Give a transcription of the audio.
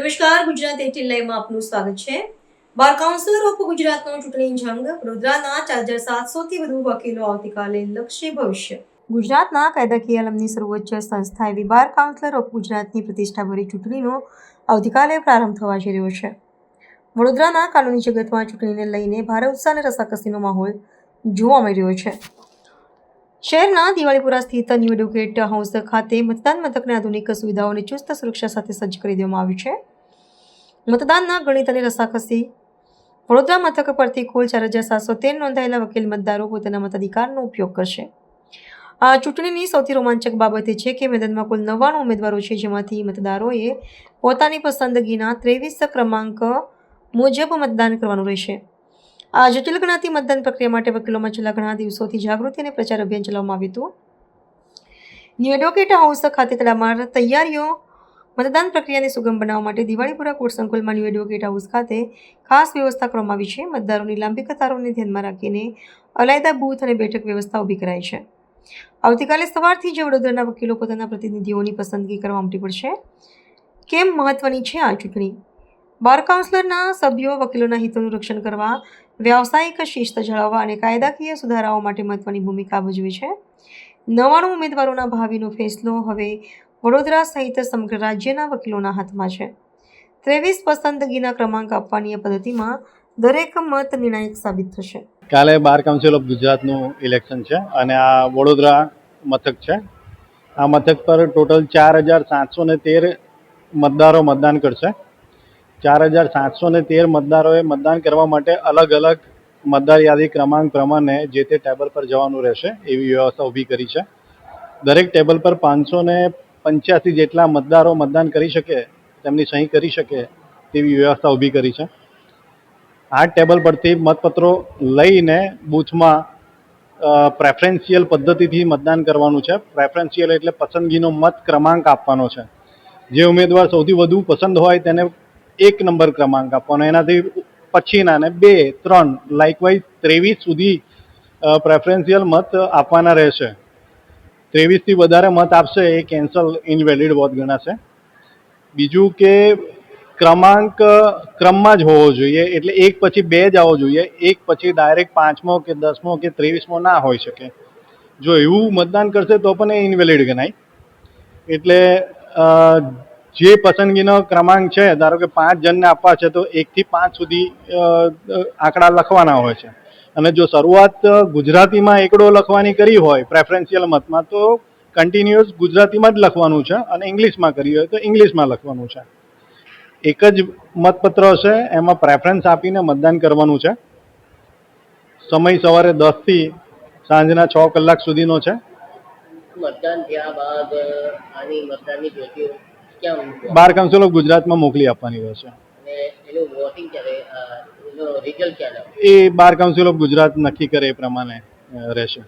નમસ્કાર, ગુજરાત 18 લાઈવમાં આપનું સ્વાગત છે. બાર કાઉન્સિલર ઓફ ગુજરાતનો ચૂંટણી જંગ. વડોદરાના 4700 થી વધુ વકીલો આવતીકાલે લક્ષ્ય ભવિષ્ય. ગુજરાતના કાયદાકીય આલમની સર્વોચ્ચ સંસ્થા એવી બાર કાઉન્સિલર ઓફ ગુજરાતની પ્રતિષ્ઠાભરી ચૂંટણીનો આવતીકાલે પ્રારંભ થવા જઈ રહ્યો છે. વડોદરાના કાનૂની જગતમાં ચૂંટણીને લઈને ભારે ઉત્સાહ અને રસાકસીનો માહોલ જોવા મળી રહ્યો છે. શહેરના દિવાળીપુરા સ્થિત ન્યૂ એડવોકેટ હાઉસ ખાતે મતદાન મથકને આધુનિક સુવિધાઓ અને ચુસ્ત સુરક્ષા સાથે સજ્જ કરી દેવામાં આવ્યું છે. મતદાનના ગણિત અને રસાકસી. વડોદરા મથક પરથી કુલ 4713 નોંધાયેલા વકીલ મતદારો પોતાના મતાધિકારનો ઉપયોગ કરશે. આ ચૂંટણીની સૌથી રોમાંચક બાબત એ છે કે મેદાનમાં કુલ 99 ઉમેદવારો છે, જેમાંથી મતદારોએ પોતાની પસંદગીના 23 ક્રમાંક મુજબ મતદાન કરવાનું રહેશે. આ જટિલ ગણાતી મતદાન પ્રક્રિયા માટે વકીલોમાં છેલ્લા ઘણા દિવસોથી જાગૃતિ અને પ્રચાર અભિયાન ચલાવવામાં આવ્યું હતું. ન્યૂ એડવોકેટ હાઉસ ખાતે તૈયારીઓ. મતદાન પ્રક્રિયાને સુગમ બનાવવા માટે દિવાળીપુરા કોર્ટ સંકુલમાં ન્યૂ એડવોકેટ હાઉસ ખાતે ખાસ વ્યવસ્થા કરવામાં આવી છે. મતદારોની લાંબી કતારોને ધ્યાનમાં રાખીને અલાયદા બૂથ અને બેઠક વ્યવસ્થા ઊભી કરાઈ છે. આવતીકાલે સવારથી જ વડોદરાના વકીલો પોતાના પ્રતિનિધિઓની પસંદગી કરવા ઉમટી પડશે. કેમ મહત્વની છે આ ચૂંટણી? બાર કાઉન્સિલરના સભ્યો વકીલોના હિતોનું રક્ષણ કરવા, વ્યાવસાયિક શિસ્ત જાળવવા અને કાયદાકીય સુધારાઓ માટે મહત્વની ભૂમિકા ભજવે છે. 99 ઉમેદવારોના ભાવિનો ફેસલો હવે વડોદરા સહિત સમગ્ર રાજ્યના વકીલોના હાથમાં છે. 23 પસંદગીના ક્રમાંક આપવાની આ પદ્ધતિમાં દરેક મત નિર્ણાયક સાબિત થશે. કાલે બાર કાઉન્સિલ ઓફ ગુજરાતનું ઇલેક્શન છે અને આ વડોદરા મથક છે. આ મથક પર ટોટલ 4713 મતદારો મતદાન કરશે. 4713 મતદારોએ મતદાન કરવા માટે અલગ અલગ મતદાર યાદી ક્રમાંક પ્રમાણે જે તે ટેબલ પર જવાનું રહેશે એવી વ્યવસ્થા ઊભી કરી છે. દરેક ટેબલ પર 585 જેટલા મતદારો મતદાન કરી શકે, તેમની સહી કરી શકે તેવી વ્યવસ્થા ઊભી કરી છે. આ ટેબલ પરથી મતપત્રો લઈને બૂથમાં પ્રેફરન્શિયલ પદ્ધતિથી મતદાન કરવાનું છે. પ્રેફરન્શિયલ એટલે પસંદગીનો મત ક્રમાંક આપવાનો છે. જે ઉમેદવાર સૌથી વધુ પસંદ હોય તેને 1 નંબર ક્રમાંક આપવાનો, એનાથી પછીનાને 2, 3 લાઇકવાઇઝ 23 સુધી પ્રેફરન્શિયલ મત આપવાના રહેશે. 23 થી વધારે મત આપશે એ કેન્સલ ઇનવેલિડ વોટ ગણાશે. બીજું કે ક્રમાંક ક્રમમાં જ હોવો જોઈએ, એટલે 1 પછી 2 જ આવવો જોઈએ. 1 પછી ડાયરેક્ટ 5મો કે 10મો કે 23મો ના હોઈ શકે. જો એવું મતદાન કરશે તો પણ એ ઇનવેલિડ ગણાય. એટલે જે પસંદગીનો ક્રમાંક છે, ધારો કે 5 જણને આપવા છે તો 1 થી 5 સુધી આંકડા લખવાના હોય છે. અને જો શરૂઆત ગુજરાતીમાં એકડો લખવાની કરી હોય પ્રેફરન્શિયલ મતમાં તો કન્ટિન્યુઅસ ગુજરાતીમાં જ લખવાનું છે, અને ઇંગ્લિશમાં કરી હોય તો ઇંગ્લિશમાં લખવાનું છે. એક જ મતપત્ર હશે, એમાં પ્રેફરન્સ આપીને મતદાન કરવાનું છે. સમય સવારે 10 થી સાંજના 6 કલાક સુધીનો છે. મતદાન થયા બાદ આની મતદાનની પેટીઓ ક્યાં બાર કાઉન્સિલ ઓફ ગુજરાતમાં મોકલી આપવાની રહેશે. અને એનું વોટિંગ ક્યારે, એનો રિઝલ્ટ ક્યારે? એ બાર કાઉન્સિલ ઓફ ગુજરાત નક્કી કરે એ પ્રમાણે રહેશે.